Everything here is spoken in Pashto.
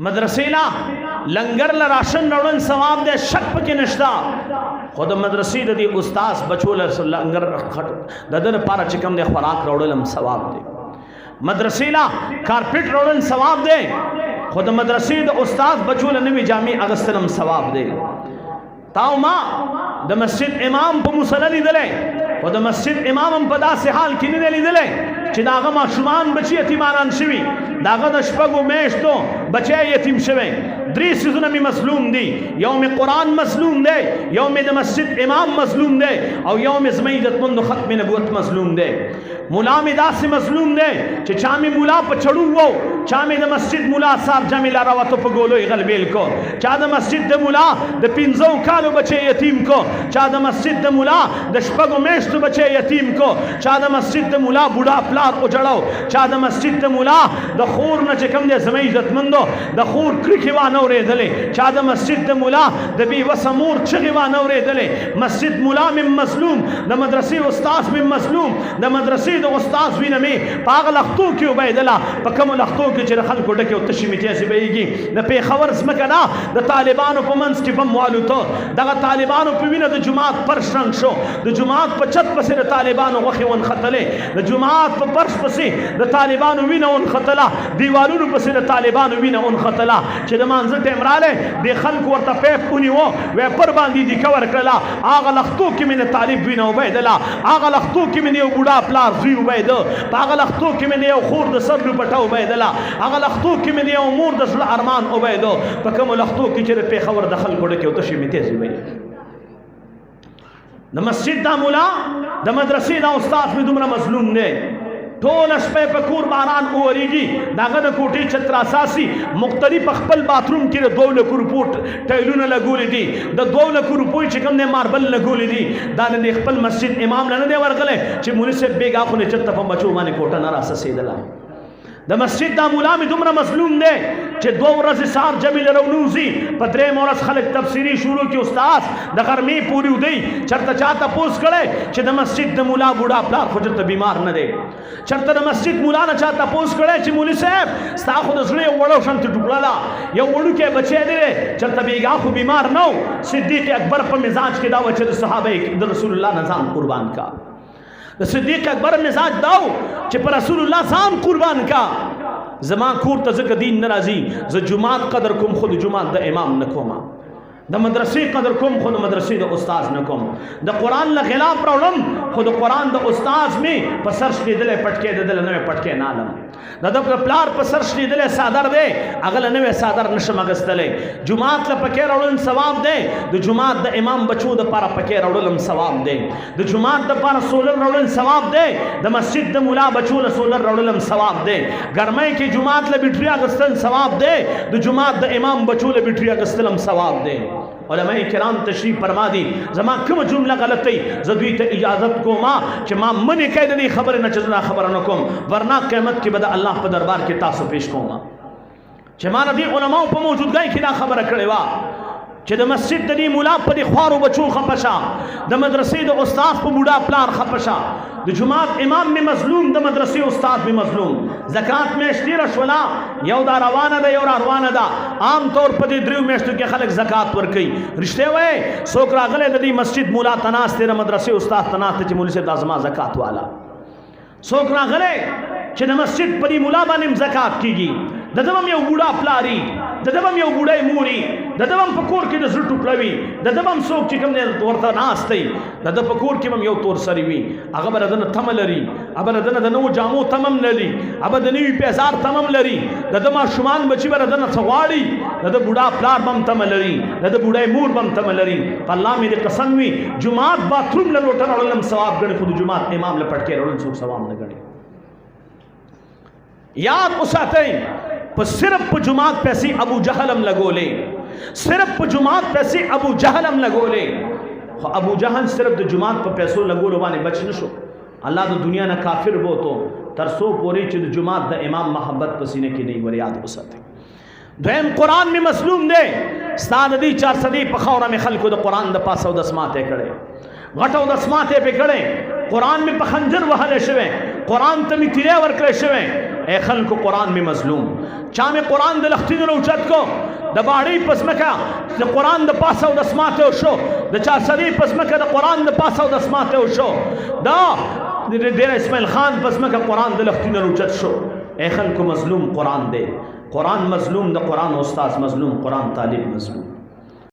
مدرسینا لنگر لراشن روڑن ثواب دے شک پکی نشتا خود مدرسی دی استاذ بچو لنگر ددن پارا چکم دے خوراک روڑلم ثواب دے مدرسینا کارپیٹ روڑن ثواب دے خود مدرسی دی استاذ بچو لنوی جامع اغسطلم ثواب دے تاو ما دا مسجد امام پا مسللی دلے و دا مسجد امام ہم پدا سے حال کی نہیں دلی دلے چی داغا ما شمان بچی یتیمانان شوی داغا دا شپگو میشتو بچے یتیم شوی دری سیزن میں مظلوم دی یوم قرآن مظلوم دے یوم دا مسجد امام مظلوم دے او یوم زمیدت مند ختم نبوت مظلوم دے مولا میں دا سے مظلوم دے چی چامی مولا پا چڑو وہ چامی دا مسجد مولا صاحب جامی لاراواتو پا گولو اغلبیل کو چا دا مسجد دا مولا دا پینزو کالو بچے یتیم کو چا دا مسجد دا مولا دا شپگو میشتو بچے یتیم کو چا دا مسجد دا مولا بوڑا پلار اجڑو چا دا مسجد دا مولا دا خور نا چکم دے زمیدت مندو دا خور کرکیوانو رے دلے چا دا مسجد دا مولا دا بی وسمور چغیوانو رے دلے مسجد مولا من مظلوم دا مدرسی استاذ من مظلوم دا مدرسی دا استاذ وی نمی پاغل اختو کیو بیدلا پا کم الاختو کی چر خلقو ڈکے و تشیمی تیسی بیگی دا پی خور اسمکنا دا طالبانو پا منس کی بم والو تو دا طالبانو پا وینا دا جماعت پرش رنگ شو دا جماعت پا چت پسی دا طالبانو وخی ون خطلے دا جماعت پا پرش پسی دا طالبانو وینا ون خطلا دیوالونو پسی دا طالبانو وینا ون خطلا چه دا منزل ٹیمرالے دے خلق ورطا پیپ کنی وہ وی پر باندی دی کور کرلا آغا لختو کی من طالب وینا عبیدلا آغا لختو کی من یو بوڑا پلار زوی عبید آغا لختو کی من یو خور دا سر لپٹا عبیدلا آغا لختو کی من یو امور دا سل ارمان عبید پا کم لختو کی چر پی خور دا خلق ورطا کیو تشی میتیزی بید دا مسجد دا مولا دا مدرسی دا استاذ میں دمرا مظلوم نے ٹول اشپے پہ کور باران اوریگی داغا دا کوٹی چتر اساسی مختلف اخپل باتروم کی دو لکو روپوٹ ٹیلون لگولی دی دا دو لکو روپوی چکم نے ماربل لگولی دی دا نے اخپل مسجد امام لنا دے ورگلے چی مولی سے بیگا خونے چت پا بچو مانے کوٹا نراسا سیدلا دا مسجد دا مولا میں دمرا مظلوم دے چھ دو ورز سار جمیل رونوزی پترے مورس خلق تفسیری شروع کی استاذ دا غرمی پوری دی چرتا چاہتا پوس کرے چھ دا مسجد دا مولا بوڑا پلار خوجرتا بیمار نہ دے چرتا دا مسجد مولا نہ چاہتا پوس کرے چھ مولی صاحب ستا خود اسلے وڑو شنت ٹکڑالا یا وڑو کے بچے دے چرتا بیگا خو بیمار نو صدیق اکبر پر مزاج کے دعوت چھ دا صحابہ دا رسول اللہ نظام قربان کا صدیق اکبر مزاج داو چھ پر رسول اللہ زام قربان کا زمان کور تزک دین نرازی ز جماعت قدر کم خود جماعت دا امام نکوما دا مدرسی قدر کم خود مدرسی دا استاذ نکوم دا قرآن لغلاف راولم خود قرآن دا استاذ میں پسرش لی دلے پٹکے دلے نوے پٹکے نالم دا دا پلار پسرش لی دلے سادر دے اگل نوے سادر نشم اگستلے جماعت لپکے راولم ثواب دے دا جماعت دا امام بچو دا پارا پکے راولم ثواب دے دا جماعت دا پارا سولر راولم ثواب دے دا مسجد دا مولا بچو سولر راولم ثواب دے گرمائی کی جماعت لبٹری اگستن ثواب دے دا جماعت دا امام بچو لبٹری اگستلم ثواب دے علماء کرام تشریف فرما دی زمان کم جملہ غلطی زدوی تا اجازت کو ما کہ ما منی قید دی خبر نہ چزنا خبر نکم ورنہ قیمت کی بدا اللہ پا دربار کے تاسو پیش کو ما چھ مانا دی علماء پا موجود گئی کنا خبر کڑے وا چھ دا مسجد دی مولا پا دی خوارو بچو خپشا دا مدرسی دا استاذ پا موڑا پلار خپشا دا جماعت امام میں مظلوم دا مدرسی استاذ میں مظلوم زکاة میں اشتیر شولا یو دا روانہ دا یو روانہ دا عام طور پر دی دریو میشتو کے خلق زکاة ورکی رشتے ہوئے سوکرا غلے دا دی مسجد مولا تناس تیرا مدرسی استاذ تناس تی مولی سے دازما زکاة والا سوکرا غلے چھ دا مسجد پر دی مولا بانیم زکاة کی گی ددبم یو بوڑا پلاری ددبم یو بوڑای موری ددبم پکور کی دزر ٹکڑوی ددبم سوک چکم نے ورطا ناستی ددب پکور کی مم یو تور سری وی اگر دن تم لری ابر دن دنو جامو تمم لری ابر دنوی پیزار تمم لری ددما شمان بچی بر دن سواڑی ددب بوڑا پلار بم تم لری ددب بوڑای مور بم تم لری اللہ میرے قسم وی جماعت باتروم لوٹن علم ثواب گنے خود جماعت امام لپٹ کے علم سوک ثواب نہ گنے یاد اساتے پر صرف جماعت پیسی ابو جہلم لگو لے صرف جماعت پیسی ابو جہلم لگو لے ابو جہل صرف دو جماعت پر پیسو لگو لو بانے بچ نشو اللہ دو دنیا نہ کافر بو تو ترسو پوری چھ دو جماعت دا امام محبت پسینے کی نہیں ور یاد اساتے دویم قرآن میں مسلوم دے ستان دی چار صدی پخورا میں خلقو دا قرآن دا پاسو دسماتے کڑے غٹو دسماتے پہ کڑے قرآن میں پخنجر وحلے شویں قرآن تمی تیرے ورکلے شویں اے خلق قرآن میں مظلوم چا میں قرآن د لختین روچت کو د باڑی پسمکا د قرآن د پاسا و دسماتے ہو شو د چا سری پسمکا د قرآن د پاسا و دسماتے ہو شو دا دیر اسماعیل خان پسمکا قرآن د لختین روچت شو اے خلق مظلوم قرآن دے قرآن مظلوم د قرآن استاذ مظلوم قرآن طالب مظلوم